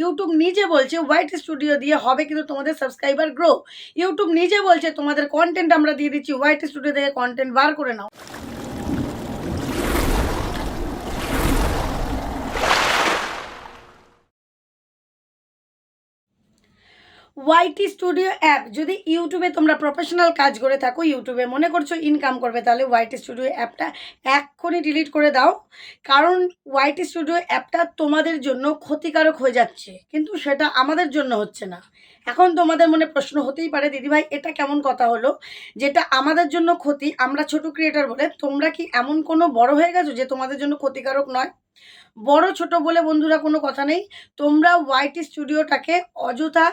YouTube নিজে বলছে white studio দিয়ে হবে কিন্তু তোমাদের সাবস্ক্রাইবার গ্রো। ইউটিউব নিজে বলছে তোমাদের কন্টেন্ট আমরা দিয়ে দিচ্ছি, হোয়াইট স্টুডিও থেকে কন্টেন্ট বার করে নাও। ওয়াইটি স্টুডিও অ্যাপ যদি ইউটিউবে তোমরা প্রফেশনাল কাজ করে থাকো, ইউটিউবে মনে করছো ইনকাম করবে, তাহলে ওয়াইটি স্টুডিও অ্যাপটা এক্ষুনি ডিলিট করে দাও। কারণ ওয়াইটি স্টুডিও অ্যাপটা তোমাদের জন্য ক্ষতিকারক হয়ে যাচ্ছে, কিন্তু সেটা আমাদের জন্য হচ্ছে না। এখন তোমাদের মনে প্রশ্ন হতেই পারে, দিদিভাই এটা কেমন কথা হলো, যেটা আমাদের জন্য ক্ষতি, আমরা ছোট ক্রিয়েটার বলে, তোমরা কি এমন কোনো বড় হয়ে গেছো যে তোমাদের জন্য ক্ষতিকারক নয়? বড় ছোট বলে বন্ধুরা কোনো কথা নেই। তোমরা ওয়াইটি স্টুডিওটাকে অযথা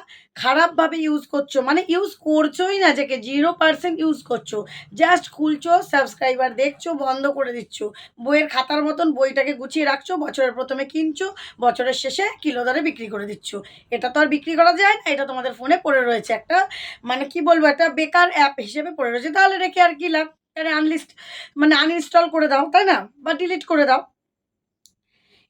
খারাপভাবে ইউজ করছো, মানে ইউজ করছোই না, যাকে 0% ইউজ করছো। জাস্ট খুলছো, সাবস্ক্রাইবার দেখছো, বন্ধ করে দিচ্ছ। বইয়ের খাতার মতন বইটাকে গুছিয়ে রাখছো, বছরের প্রথমে কিনছো, বছরের শেষে কিলো দরে বিক্রি করে দিচ্ছ। এটা তো আর বিক্রি করা যায় না, এটা তোমাদের ফোনে পড়ে রয়েছে একটা, মানে কি বলবো, একটা বেকার অ্যাপ হিসেবে পড়ে রয়েছে। তাহলে রেখে আর কি লাভ? তাহলে আনইনস্টল করে দাও, তাই না, বা ডিলিট করে দাও।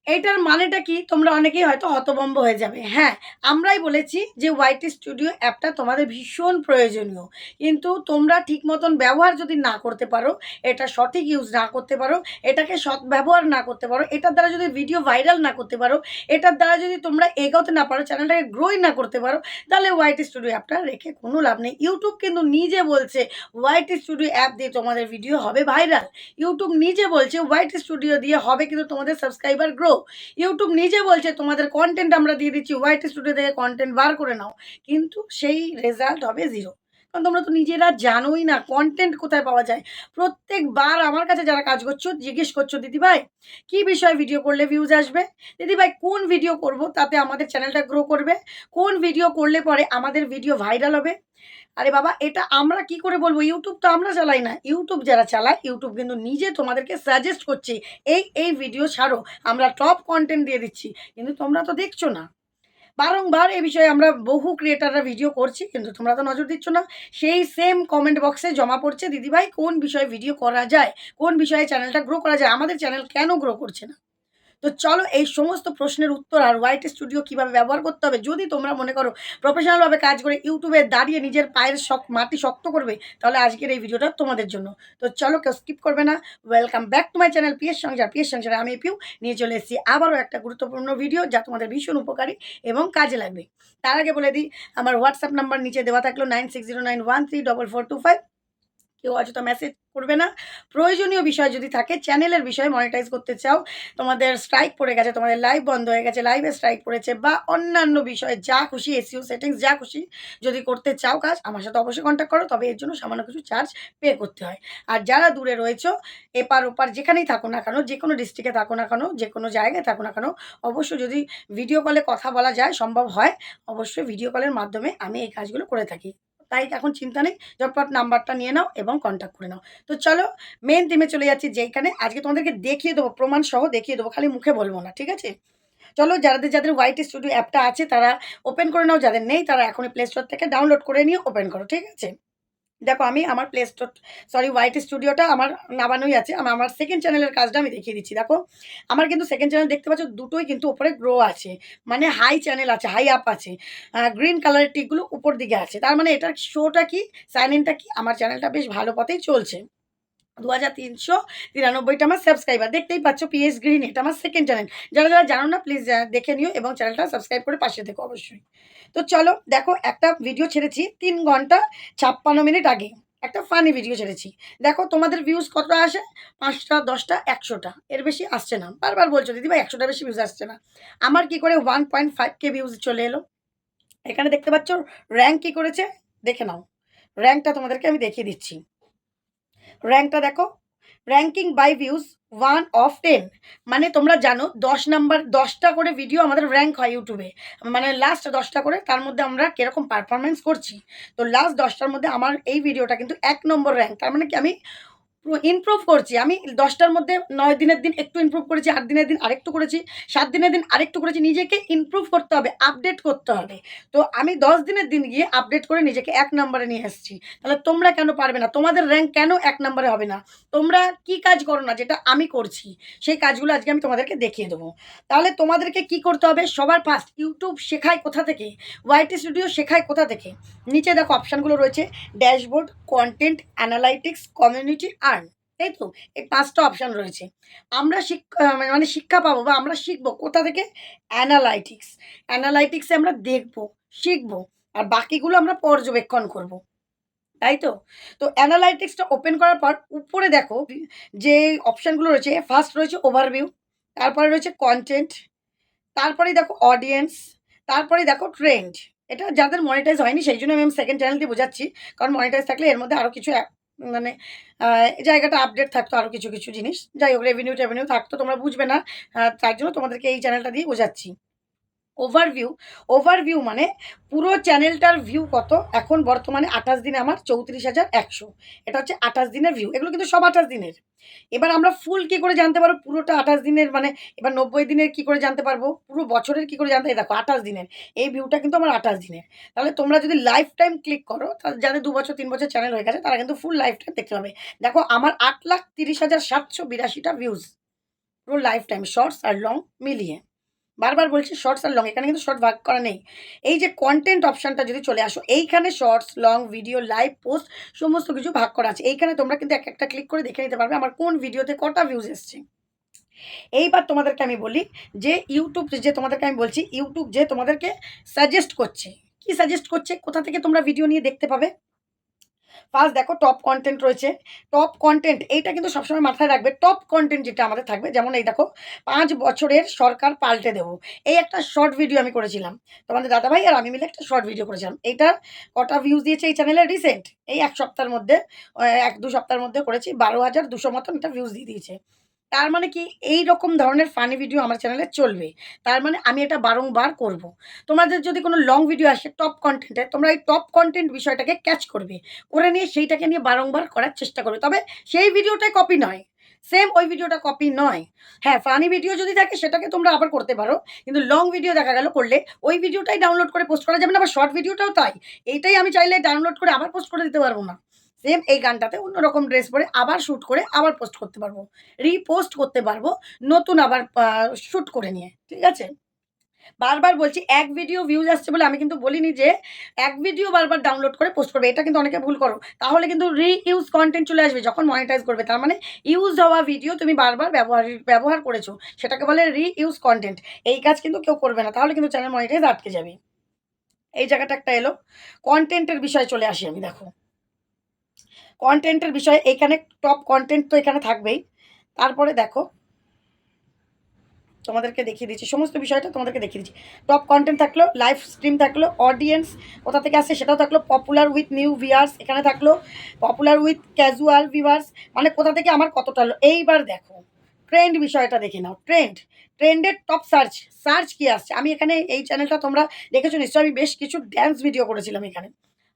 এইটার মানেটা কি? তোমরা অনেকেই হয়তো হতভম্ব হয়ে যাবে। হ্যাঁ, আমরাই বলেছি যে ওয়াইটি স্টুডিও অ্যাপটা তোমাদের ভীষণ প্রয়োজনীয়। কিন্তু তোমরা ঠিক মতন ব্যবহার যদি না করতে পারো, এটা সঠিক ইউজ না করতে পারো, এটাকে সদ্ব্যবহার না করতে পারো, এটার দ্বারা যদি ভিডিও ভাইরাল না করতে পারো, এটার দ্বারা যদি তোমরা এগোতে না পারো, চ্যানেলটাকে গ্রোই না করতে পারো, তাহলে ওয়াইটি স্টুডিও অ্যাপটা রেখে কোনো লাভ নেই। ইউটিউব কিন্তু নিজে বলছে ওয়াইটি স্টুডিও অ্যাপ দিয়ে তোমাদের ভিডিও হবে ভাইরাল। ইউটিউব নিজে বলছে হোয়াইট স্টুডিও দিয়ে হবে কিন্তু তোমাদের সাবস্ক্রাইবার গ্রো। ইউটিউব নিজে বলছে তোমাদের কন্টেন্ট আমরা দিয়ে দিচ্ছি, হোয়াইট স্টুডিও থেকে কন্টেন্ট বার করে নাও, কিন্তু সেই রেজাল্ট হবে জিরো। কারণ তোমরা তো নিজেরা জানোই না কন্টেন্ট কোথায় পাওয়া যায়। প্রত্যেকবার আমার কাছে যারা কাজ করছো জিজ্ঞেস করছো, দিদিভাই কী বিষয়ে ভিডিও করলে ভিউজ আসবে, দিদিভাই কোন ভিডিও করব তাতে আমাদের চ্যানেলটা গ্রো করবে, কোন ভিডিও করলে পরে আমাদের ভিডিও ভাইরাল হবে। আরে বাবা, এটা আমরা কি করে বলবো? ইউটিউব তো আমরা চালাই না। ইউটিউব যারা চালায়, ইউটিউব কিন্তু নিজে তোমাদেরকে সাজেস্ট করছে, এই ভিডিও ছাড়ো, আমরা টপ কন্টেন্ট দিয়ে দিচ্ছি। কিন্তু তোমরা তো দেখছো না। বারংবার এ বিষয়ে আমরা বহু ক্রিয়েটাররা ভিডিও করছি, কিন্তু তোমরা তো নজর দিচ্ছ না। সেই সেম কমেন্ট বক্সে জমা পড়ছে, দিদিভাই কোন বিষয়ে ভিডিও করা যায়, কোন বিষয়ে চ্যানেলটা গ্রো করা যায়, আমাদের চ্যানেল কেন গ্রো করছে না? তো চলো এই সমস্ত প্রশ্নের উত্তর আর হোয়াইট স্টুডিও কীভাবে ব্যবহার করতে হবে, যদি তোমরা মনে করো প্রফেশনালভাবে কাজ করে ইউটিউবে দাঁড়িয়ে নিজের পায়ের মাটি শক্ত করবে, তাহলে আজকের এই ভিডিওটা তোমাদের জন্য। তো চলো, কেউ স্কিপ করবে না। Welcome back to my channel PS সংসার। পিএস সংসারে আমি পিউ নিয়ে চলে এসেছি আবারও একটা গুরুত্বপূর্ণ ভিডিও, যা তোমাদের ভীষণ উপকারী এবং কাজে লাগবে। তার আগে বলে দিই, আমার হোয়াটসঅ্যাপ নাম্বার নিচে দেওয়া থাকলো 9609134425। কেউ অযথা মেসেজ করবে না। প্রয়োজনীয় বিষয় যদি থাকে, চ্যানেলের বিষয়ে মনিটাইজ করতে চাও, তোমাদের স্ট্রাইক পড়ে গেছে, তোমাদের লাইভ বন্ধ হয়ে গেছে, লাইভে স্ট্রাইক পড়েছে, বা অন্যান্য বিষয়ে যা খুশি, এসইও সেটিংস যা খুশি যদি করতে চাও কাজ, আমার সাথে অবশ্যই কন্ট্যাক্ট করো। তবে এর জন্য সামান্য কিছু চার্জ পে করতে হয়। আর যারা দূরে রয়েছো, এপার ওপার যেখানেই থাকো না কেন, যে কোনো ডিস্ট্রিক্টে থাকো না কেন, যে কোনো জায়গায় থাকো না কেন, অবশ্যই যদি ভিডিও কলে কথা বলা যায়, সম্ভব হয়, অবশ্যই ভিডিও কলের মাধ্যমে আমি এই কাজগুলো করে থাকি। তাই এখন চিন্তা নেই, ঝটপট নাম্বারটা নিয়ে নাও এবং কন্ট্যাক্ট করে নাও। তো চলো মেন থিমে চলে যাচ্ছি, যেইখানে আজকে তোমাদেরকে দেখিয়ে দেবো, প্রমাণ সহ দেখিয়ে দেবো, খালি মুখে বলবো না, ঠিক আছে? চলো, যাদের হোয়াইট স্টুডিও অ্যাপটা আছে তারা ওপেন করে নাও, যাদের নেই তারা এখনই প্লে স্টোর থেকে ডাউনলোড করে নিয়ে ওপেন করো, ঠিক আছে? দেখো, আমি আমার প্লে স্টোর, সরি, হোয়াইট স্টুডিওটা আমার নামানোই আছে। আমার সেকেন্ড চ্যানেলের কাজটা আমি দেখিয়ে দিচ্ছি। দেখো, আমার কিন্তু সেকেন্ড চ্যানেল দেখতে পাচ্ছ, দুটোই কিন্তু ওপরে গ্রো আছে, মানে হাই চ্যানেল আছে, হাই আপ আছে। গ্রিন কালারের টিকগুলো উপর দিকে আছে, তার মানে এটার শোটা কি, সাইন ইনটা কি, আমার চ্যানেলটা বেশ ভালো পথেই চলছে। 2393টা আমার সাবস্ক্রাইবার, দেখতেই পাচ্ছ, পিএস গ্রিন, এটা আমার সেকেন্ড চ্যানেল। যারা যারা জানো না, প্লিজ দেখে নিও এবং চ্যানেলটা সাবস্ক্রাইব করে পাশে থেকো অবশ্যই। তো চলো দেখো, একটা ভিডিও ছেড়েছি 3 ঘন্টা 56 মিনিট আগে, একটা ফানি ভিডিও ছেড়েছি। দেখো তোমাদের ভিউজ কতটা আসে, 5টা 10টা 100টা, এর বেশি আসছে না। বারবার বলছো, দিদিভাই 100টা বেশি ভিউজ আসছে না। আমার কি করে 1.5K ভিউজ চলে এলো? এখানে দেখতে পাচ্ছ র্যাঙ্ক কি করেছে, দেখে নাও। র্যাঙ্কটা তোমাদেরকে আমি দেখিয়ে দিচ্ছি। র্যাঙ্কটা দেখো, র্যাঙ্কিং বাই ভিউজ 1 of 10, মানে তোমরা জানো 10 নাম্বার, 10টা করে ভিডিও আমাদের র্যাঙ্ক হয় ইউটিউবে, মানে লাস্ট 10টা করে, তার মধ্যে আমরা কীরকম পারফরমেন্স করছি। তো লাস্ট 10টার মধ্যে আমার এই ভিডিওটা কিন্তু 1 নম্বর র্যাঙ্ক। তার মানে কি, আমি ইমপ্রুভ করছি আমি 10টার মধ্যে 9 দিনের দিন একটু ইমপ্রুভ করেছি, 8 দিনের দিন আরেকটু করেছি, 7 দিনের দিন আরেকটু করেছি। নিজেকে ইমপ্রুভ করতে হবে, আপডেট করতে হবে। তো আমি 10 দিনের দিন গিয়ে আপডেট করে নিজেকে 1 নম্বরে নিয়ে এসেছি। তাহলে তোমরা কেন পারবে না? তোমাদের র্যাঙ্ক কেন 1 নম্বরে হবে না? তোমরা কি কাজ করো না যেটা আমি করছি? সেই কাজগুলো আজকে আমি তোমাদেরকে দেখিয়ে দেবো। তাহলে তোমাদেরকে কি করতে হবে? সবার ফার্স্ট ইউটিউব শেখায় কোথা থেকে? ওয়াইটি স্টুডিও শেখায় কোথা থেকে? নিচে দেখো অপশানগুলো রয়েছে, dashboard, content, analytics, community, earn. তাই তো? এই 5টা অপশান রয়েছে। আমরা মানে শিক্ষা পাবো বা আমরা শিখবো কোথা থেকে? অ্যানালাইটিক্স। অ্যানালাইটিক্সে আমরা দেখবো, শিখবো, আর বাকিগুলো আমরা পর্যবেক্ষণ করব। তাই তো? তো অ্যানালাইটিক্সটা ওপেন করার পর উপরে দেখো যে অপশানগুলো রয়েছে, ফার্স্ট রয়েছে ওভারভিউ, তারপরে রয়েছে কনটেন্ট, তারপরেই দেখো অডিয়েন্স, তারপরেই দেখো ট্রেন্ড। এটা যাদের মনিটাইজ হয়নি সেই জন্য আমি সেকেন্ড চ্যানেল দিয়ে বোঝাচ্ছি, কারণ মনিটাইজ থাকলে এর মধ্যে আরও কিছু মানে জায়গাটা আপডেট থাকতো, আরও কিছু কিছু জিনিস, যাই হোক রেভিনিউ টেভিনিউ থাকতো, তোমরা বুঝবে না, তার জন্য তোমাদেরকে এই চ্যানেলটা দিয়ে বোঝাচ্ছি। ওভারভিউ, ওভারভিউ মানে পুরো চ্যানেলটার ভিউ কত? এখন বর্তমানে 28 দিনে আমার 34,100। এটা হচ্ছে 28 দিনের ভিউ। এগুলো কিন্তু সব 28 দিনের। এবার আমরা ফুল কী করে জানতে পারবো পুরোটা 28 দিনের? মানে এবার 90 দিনের কী করে জানতে পারবো? পুরো বছরের কী করে জানতে? এই দেখো 28 দিনের। এই ভিউটা কিন্তু আমার 28 দিনের। তাহলে তোমরা যদি লাইফ টাইম ক্লিক করো, তাহলে যাদের 2 বছর 3 বছর চ্যানেল হয়ে গেছে তারা কিন্তু ফুল লাইফ টাইম দেখতে পাবে। দেখো আমার 8,30,782টা ভিউজ পুরো লাইফ টাইম, শর্টস আর লং মিলিয়ে। বারবার বলছি শর্টস আর লং, এখানে কিন্তু শর্ট ভাগ করা নেই। এই যে কন্টেন্ট অপশানটা যদি চলে আসো, এইখানে shorts, long, video, live, post সমস্ত কিছু ভাগ করা আছে। এইখানে তোমরা কিন্তু এক একটা ক্লিক করে দেখে নিতে পারবে আমার কোন ভিডিওতে কটা ভিউজ এসছে। এইবার তোমাদেরকে আমি বলি যে ইউটিউব যে তোমাদেরকে আমি বলছি, ইউটিউব যে তোমাদেরকে সাজেস্ট করছে, কি সাজেস্ট করছে? কোথা থেকে তোমরা ভিডিও নিয়ে দেখতে পাবে? ফার্স্ট দেখো টপ কন্টেন্ট রয়েছে। টপ কন্টেন্ট এইটা কিন্তু সবসময় মাথায় রাখবে। টপ কন্টেন্ট যেটা আমাদের থাকবে, যেমন এই দেখো 5 বছরের সরকার পাল্টে দেবো। এই একটা শর্ট ভিডিও আমি করেছিলাম। তোমাদের দাদাভাই আর আমি মিলে একটা শর্ট ভিডিও করেছিলাম। এইটার কটা ভিউজ দিয়েছে এই চ্যানেলে রিসেন্ট? এই 1 সপ্তাহের মধ্যে, 1-2 সপ্তাহের মধ্যে করেছি, 12,200 মতন এটা ভিউজ দিয়ে দিয়েছে। তার মানে কি এই রকম ধরনের ফানি ভিডিও আমার চ্যানেলে চলবে। তার মানে আমি এটা বারংবার করব। তোমাদের যদি কোনো লং ভিডিও আসে টপ কনটেন্টে, তোমরা এই টপ কনটেন্ট বিষয়টাকে ক্যাচ করবে। করে নিয়ে সেইটাকে নিয়ে বারংবার করার চেষ্টা করবে। তবে সেই ভিডিওটাই কপি নয়। সেম ওই ভিডিওটা কপি নয়। হ্যাঁ, ফানি ভিডিও যদি থাকে সেটাকে তোমরা আবার করতে পারো। কিন্তু লং ভিডিও দেখা গেল করলে ওই ভিডিওটাই ডাউনলোড করে পোস্ট করা যাবে না, আবার শর্ট ভিডিওটাও তাই। এইটাই আমি চাইলে ডাউনলোড করে আবার পোস্ট করে দিতে পারবো না। সেম এই গানটাতে অন্যরকম ড্রেস পরে আবার শ্যুট করে আবার পোস্ট করতে পারবো। রিপোস্ট করতে পারবো নতুন আবার শ্যুট করে নিয়ে। ঠিক আছে? বারবার বলছি এক ভিডিও ভিউজ আসছে বলে আমি কিন্তু বলিনি যে এক ভিডিও বারবার ডাউনলোড করে পোস্ট করবে। এটা কিন্তু অনেকে ভুল করো। তাহলে কিন্তু রিইউজ কনটেন্ট চলে আসবে যখন মনিটাইজ করবে। তার মানে ইউজ হওয়া ভিডিও তুমি বারবার ব্যবহার করেছো। সেটাকে বলে রিইউজ কনটেন্ট। এই কাজ কিন্তু কেউ করবে না। তাহলে কিন্তু চ্যানেল মনিটাইজ আটকে যাবে। এই জায়গাটা একটা এলো। কনটেন্টের বিষয়ে চলে আসি আমি, দেখো। কনটেন্টের বিষয়ে এখানে টপ কনটেন্ট তো এখানে থাকবেই। তারপরে দেখো তোমাদেরকে দেখিয়ে দিচ্ছি, সমস্ত বিষয়টা তোমাদেরকে দেখিয়ে দিচ্ছি। টপ কন্টেন্ট থাকলো, লাইভ স্ট্রিম থাকলো, অডিয়েন্স কোথা থেকে আসছে সেটাও থাকলো, পপুলার উইথ নিউ ভিউয়ার্স এখানে থাকলো, পপুলার উইথ ক্যাজুয়াল ভিউয়ার্স মানে কোথা থেকে আমার কতটা হলো। এইবার দেখো ট্রেন্ড বিষয়টা দেখে নাও। ট্রেন্ডের টপ সার্চ কী আসছে। আমি এখানে এই চ্যানেলটা তোমরা দেখেছো নিশ্চয়ই, আমি বেশ কিছু ড্যান্স ভিডিও করেছিলাম এখানে,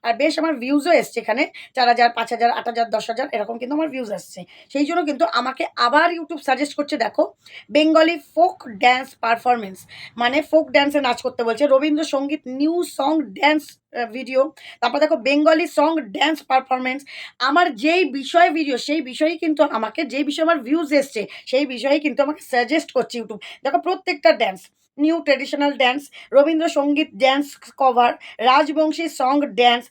আর বেশ আমার ভিউজও এসছে এখানে 4,000, 5,000, 8,000, 10,000 এরকম কিন্তু আমার ভিউজ আসছে। সেই জন্য কিন্তু আমাকে আবার ইউটিউব সাজেস্ট করছে, দেখো বেঙ্গলি ফোক ড্যান্স পারফরমেন্স মানে ফোক ড্যান্সে নাচ করতে বলছে, Rabindrasangeet new song dance video, তারপর দেখো বেঙ্গলি সং ড্যান্স পারফরমেন্স। আমার যেই বিষয়ে ভিডিও সেই বিষয়েই কিন্তু আমাকে, যেই বিষয়ে আমার ভিউজ এসছে সেই বিষয়েই কিন্তু আমাকে সাজেস্ট করছে ইউটিউব। দেখো প্রত্যেকটা dance, new traditional dance, Rabindrasangeet dance cover, Rajbanshi song dance,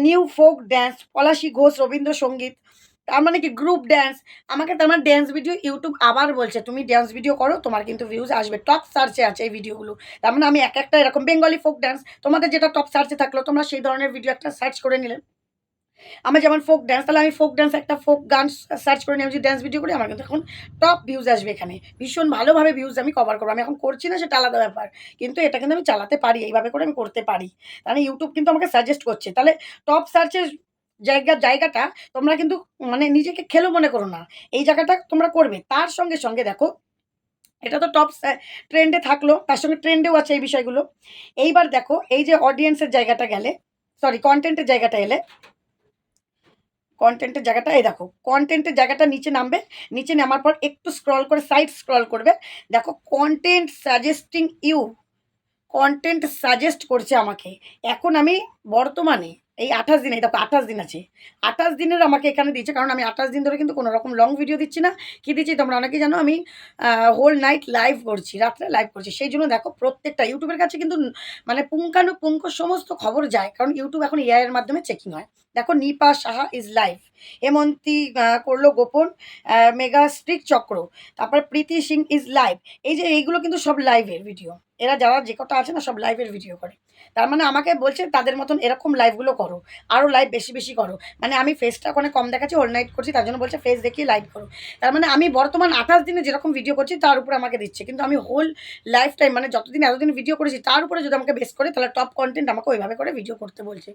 new folk dance, Palashi Ghosh Rabindrasangeet, তার মানে কি গ্রুপ ড্যান্স। আমাকে তার মানে ড্যান্স ভিডিও ইউটিউব আবার বলছে তুমি ড্যান্স ভিডিও করো, তোমার কিন্তু ভিউজ আসবে, টপ সার্চে আছে এই ভিডিওগুলো। তার মানে আমি এক একটা এরকম বেঙ্গলি ফোক ড্যান্স, তোমাদের যেটা টপ সার্চে থাকলো তোমরা সেই ধরনের ভিডিও একটা সার্চ করে নিলে। আমার যেমন ফোক ড্যান্স, তাহলে আমি ফোক ড্যান্স একটা ফোক গান সার্চ করে নিয়ে আমি যদি ড্যান্স ভিডিও করি আমার কিন্তু এখন টপ ভিউজ আসবে। এখানে ভীষণ ভালোভাবে ভিউজ আমি কভার করবো। আমি এখন করছি না সেটা আলাদা ব্যাপার, কিন্তু এটা কিন্তু আমি চালাতে পারি, এইভাবে করে আমি করতে পারি। তাহলে ইউটিউব কিন্তু আমাকে সাজেস্ট করছে। তাহলে টপ সার্চের জায়গাটা তোমরা কিন্তু মানে নিজেকে খেলো মনে করো না, এই জায়গাটা তোমরা করবে। তার সঙ্গে সঙ্গে দেখো এটা তো টপ ট্রেন্ডে থাকলো, তার সঙ্গে ট্রেন্ডেও আছে এই বিষয়গুলো। এইবার দেখো এই যে অডিয়েন্সের জায়গাটা গেলে, সরি কন্টেন্টের জায়গাটা এলে, কন্টেন্টের জায়গাটা এই দেখো, কন্টেন্টের জায়গাটা নিচে নামবে, নিচে নামার পর একটু স্ক্রল করে সাইড স্ক্রল করবে, দেখো content suggesting you, content suggest করছে আমাকে। এখন আমি বর্তমানে এই 28 দিন, এই দেখো 28 দিন আছে, 28 দিনের আমাকে এখানে দিয়েছে, কারণ আমি 28 দিন ধরে কিন্তু কোনো রকম লং ভিডিও দিচ্ছি না। কি দিচ্ছি তোমরা অনেকেই জানো, আমি হোল নাইট লাইভ করছি, রাত্রে লাইভ করছি, সেই জন্য দেখো প্রত্যেকটা ইউটিউবের কাছে কিন্তু মানে পুঙ্খানুপুঙ্খ সমস্ত খবর যায়, কারণ ইউটিউব এখন এআই এর মাধ্যমে চেকিং হয়। দেখো নিপা সাহা ইজ লাইভ, হেমন্তী করলো গোপন, মেগা স্ট্রিক চক্র, তারপর প্রীতি সিং ইজ লাইভ। এই যে এইগুলো কিন্তু সব লাইভের ভিডিও, এরা যারা যে কটা আছে না সব লাইভের ভিডিও করে। তার মানে আমাকে বলছে তাদের মতন এরকম লাইভগুলো করো, আরও লাইভ বেশি বেশি করো। মানে আমি ফেসটা ওখানে কম দেখাচ্ছি, হোল নাইট করছি, তার জন্য বলছে ফেস দেখিয়ে লাইভ করো। তার মানে আমি বর্তমান 28 দিনে যেরকম ভিডিও করছি তার উপরে আমাকে দিচ্ছে, কিন্তু আমি হোল লাইফ টাইম মানে যতদিন এতদিন ভিডিও করেছি তার উপরে যদি আমাকে বেস করে, তাহলে টপ কন্টেন্ট আমাকে ওইভাবে করে ভিডিও করতে বলছে।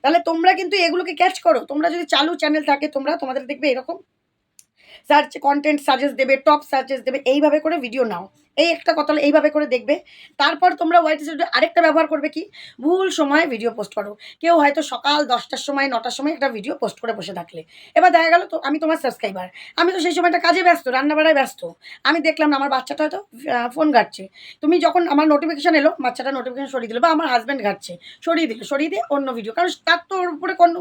তাহলে তোমরা কিন্তু এগুলোকে ক্যাচ করো, তোমরা যদি চালু চ্যানেল থাকে তোমাদের দেখবে এরকম সার্চ কন্টেন্ট সাজেস্ট দেবে, টপ সাজেস্ট দেবে, এইভাবে করে ভিডিও নাও। এই একটা কথা হলো এইভাবে করে দেখবে। তারপর তোমরা ওয়াইটি স্টুডিও আরেকটা ব্যবহার করবে কি, ভুল সময় ভিডিও পোস্ট করো। কেউ হয়তো সকাল 10টার সময় 9টার সময় একটা ভিডিও পোস্ট করে বসে থাকলে, এবার দেখা গেল তো আমি তোমার সাবস্ক্রাইবার, আমি তো সেই সময়টা কাজে ব্যস্ত, রান্নাবাড়ায় ব্যস্ত, আমি দেখলাম না আমার বাচ্চাটা হয়তো ফোন ঘাটছে, তুমি যখন আমার নোটিফিকেশান এলো বাচ্চাটা নোটিফিকেশান সরিয়ে দিল, বা আমার হাজব্যান্ড ঘাটছে, সরিয়ে দিয়ে অন্য ভিডিও, কারণ তার তো ওর উপরে কোনো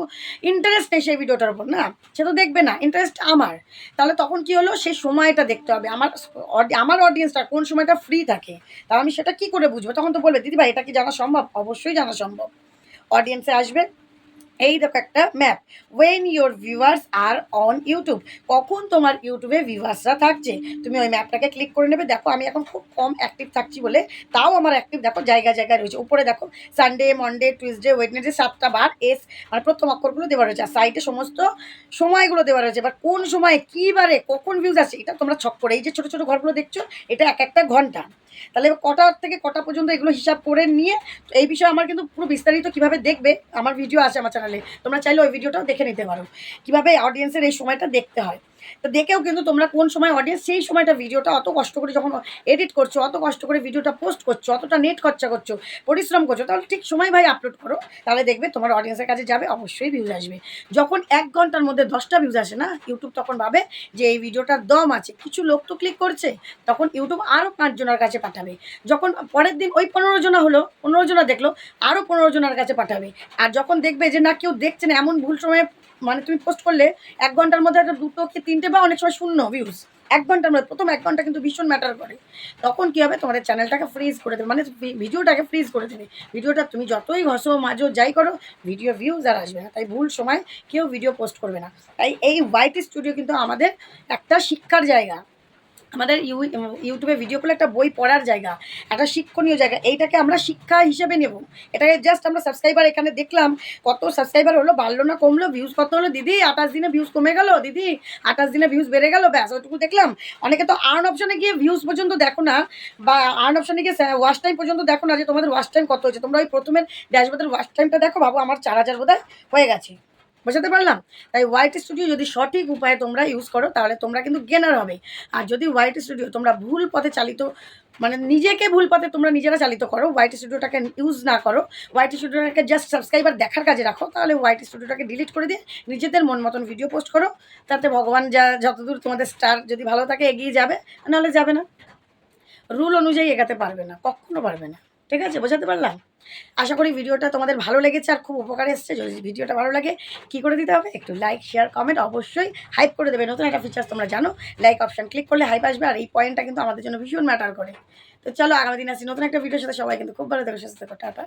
ইন্টারেস্ট নেই সেই ভিডিওটার উপর, না সে তো দেখবে না, ইন্টারেস্ট আমার। তাহলে তখন কি হলো, সেই সময়টা দেখতে হবে আমার অডিয়েন্সটা কোন সময়টা ফ্রি থাকে, তাহলে আমি সেটা কি করে বুঝবো? তখন তো বলবে দিদি ভাই এটা কি জানা সম্ভব? অবশ্যই জানা সম্ভব। অডিয়েন্সে আসবে, এই দেখো একটা map, when your viewers are on YouTube, কখন তোমার ইউটিউবে ভিউয়ার্সরা থাকছে, তুমি ওই ম্যাপটাকে ক্লিক করে নেবে। দেখো আমি এখন খুব কম অ্যাক্টিভ থাকছি বলে, তাও আমার অ্যাক্টিভ দেখো জায়গায় জায়গায় রয়েছে। উপরে দেখো সানডে, মন্ডে, টিউসডে, ওয়েডনেসডে 7টা বার এস মানে প্রথম অক্ষরগুলো দেওয়া রয়েছে, আর সাইডে সমস্ত সময়গুলো দেওয়া রয়েছে। এবার কোন সময়ে কী বারে কখন ভিউজ আছে এটা তোমরা ছক করে, এই যে ছোটো ছোটো ঘরগুলো দেখছো এটা এক একটা ঘন্টা, তাহলে কটা থেকে কটা পর্যন্ত এগুলো হিসাব করে নিয়ে, এই বিষয়ে আমার কিন্তু পুরো বিস্তারিত কীভাবে দেখবে আমার ভিডিও আছে আমার চ্যানেলে, তোমরা চাইলে ওই ভিডিওটাও দেখে নিতে পারো, কীভাবে অডিয়েন্সের এই সময়টা দেখতে হয়। তো দেখেও কিন্তু তোমরা কোন সময় অডিয়েন্স, সেই সময়টা ভিডিওটা অত কষ্ট করে যখন এডিট করছো, অত কষ্ট করে ভিডিওটা পোস্ট করছো, অতটা নেট খরচা করছো, পরিশ্রম করছো, তাহলে ঠিক সময় ভাই আপলোড করো, তাহলে দেখবে তোমার অডিয়েন্সের কাছে যাবে, অবশ্যই ভিউজ আসবে। যখন 1 ঘন্টার মধ্যে 10টা ভিউজ আসে না, ইউটিউব তখন ভাবে যে এই ভিডিওটার দম আছে, কিছু লোক তো ক্লিক করছে, তখন ইউটিউব আরও 5 জনের কাছে পাঠাবে। যখন পরের দিন ওই 15 জনা হলো, 15 জনা দেখলো, আরও 15 জনের কাছে পাঠাবে। আর যখন দেখবে যে না কেউ দেখছে না, এমন ভুল সময়ে মানে তুমি পোস্ট করলে 1 ঘন্টার মধ্যে একটা 2টো কি 3টে বা অনেক সময় 0 ভিউজ, 1 ঘন্টার মধ্যে, প্রথম 1 ঘন্টা কিন্তু ভীষণ ম্যাটার করে। তখন কী হবে, তোমাদের চ্যানেলটাকে ফ্রিজ করে দেবে, মানে ভিডিওটাকে ফ্রিজ করে দেবে। ভিডিওটা তুমি যতই ঘষো মাজো যাই করো, ভিডিও ভিউজ আর আসবে না। তাই ভুল সময় কেউ ভিডিও পোস্ট করবে না। তাই এই ওয়াইটি স্টুডিও কিন্তু আমাদের একটা শিক্ষার জায়গা, আমাদের ইউটিউবে ভিডিও করলে একটা বই পড়ার জায়গা, একটা শিক্ষণীয় জায়গা, এইটাকে আমরা শিক্ষা হিসেবে নেব। এটাকে জাস্ট আমরা সাবস্ক্রাইবার এখানে দেখলাম, কত সাবস্ক্রাইবার হলো, বাড়লো না কমলো, ভিউজ কত হলো, দিদি 28 দিনে ভিউজ কমে গেল, দিদি 28 দিনে ভিউজ বেড়ে গেল, ব্যাস ওইটুকু দেখলাম। অনেকে তো আর্ন অপশানে গিয়ে ভিউজ পর্যন্ত দেখো না, বা আর্ন অপশানে গিয়ে ওয়াচ টাইম পর্যন্ত দেখো না, যে তোমাদের ওয়াচ টাইম কত হয়েছে। তোমরা ওই প্রথমের ড্যাশবোর্ডের ওয়াচ টাইমটা দেখো, ভাবো আমার 4000 বোধহয় হয়ে গেছে, বোঝাতে পারলাম? তাই ওয়াইটি স্টুডিও যদি সঠিক উপায়ে তোমরা ইউজ করো, তাহলে তোমরা কিন্তু গেনার হবে। আর যদি ওয়াইটি স্টুডিও তোমরা ভুল পথে চালিত, মানে নিজেকে ভুল পথে তোমরা নিজেরা চালিত করো, ওয়াইটি স্টুডিওটাকে ইউজ না করো, ওয়াইটি স্টুডিওটাকে জাস্ট সাবস্ক্রাইবার দেখার কাজে রাখো, তাহলে ওয়াইটি স্টুডিওটাকে ডিলিট করে দিয়ে নিজেদের মন মতন ভিডিও পোস্ট করো। তাতে ভগবান যতদূর তোমাদের স্টার যদি ভালো থাকে এগিয়ে যাবে, নাহলে যাবে না, রুল অনুযায়ী এগাতে পারবে না, কখনো পারবে না। ঠিক আছে, বোঝাতে পারলাম? আশা করি ভিডিওটা তোমাদের ভালো লেগেছে আর খুব উপকারে এসছে। যদি ভিডিওটা ভালো লাগে কী করে দিতে হবে, একটু লাইক, শেয়ার, কমেন্ট, অবশ্যই হাইপ করে দেবে। নতুন একটা ফিচার্স তোমরা জানো, লাইক অপশান ক্লিক করলে হাইপ আসবে, আর এই পয়েন্টটা কিন্তু আমাদের জন্য ভীষণ ম্যাটার করে। তো চলো আগামী দিন আসি নতুন একটা ভিডিওর সাথে, সবাই কিন্তু খুব ভালো থেকো, সুস্থ থেকো, টাটা।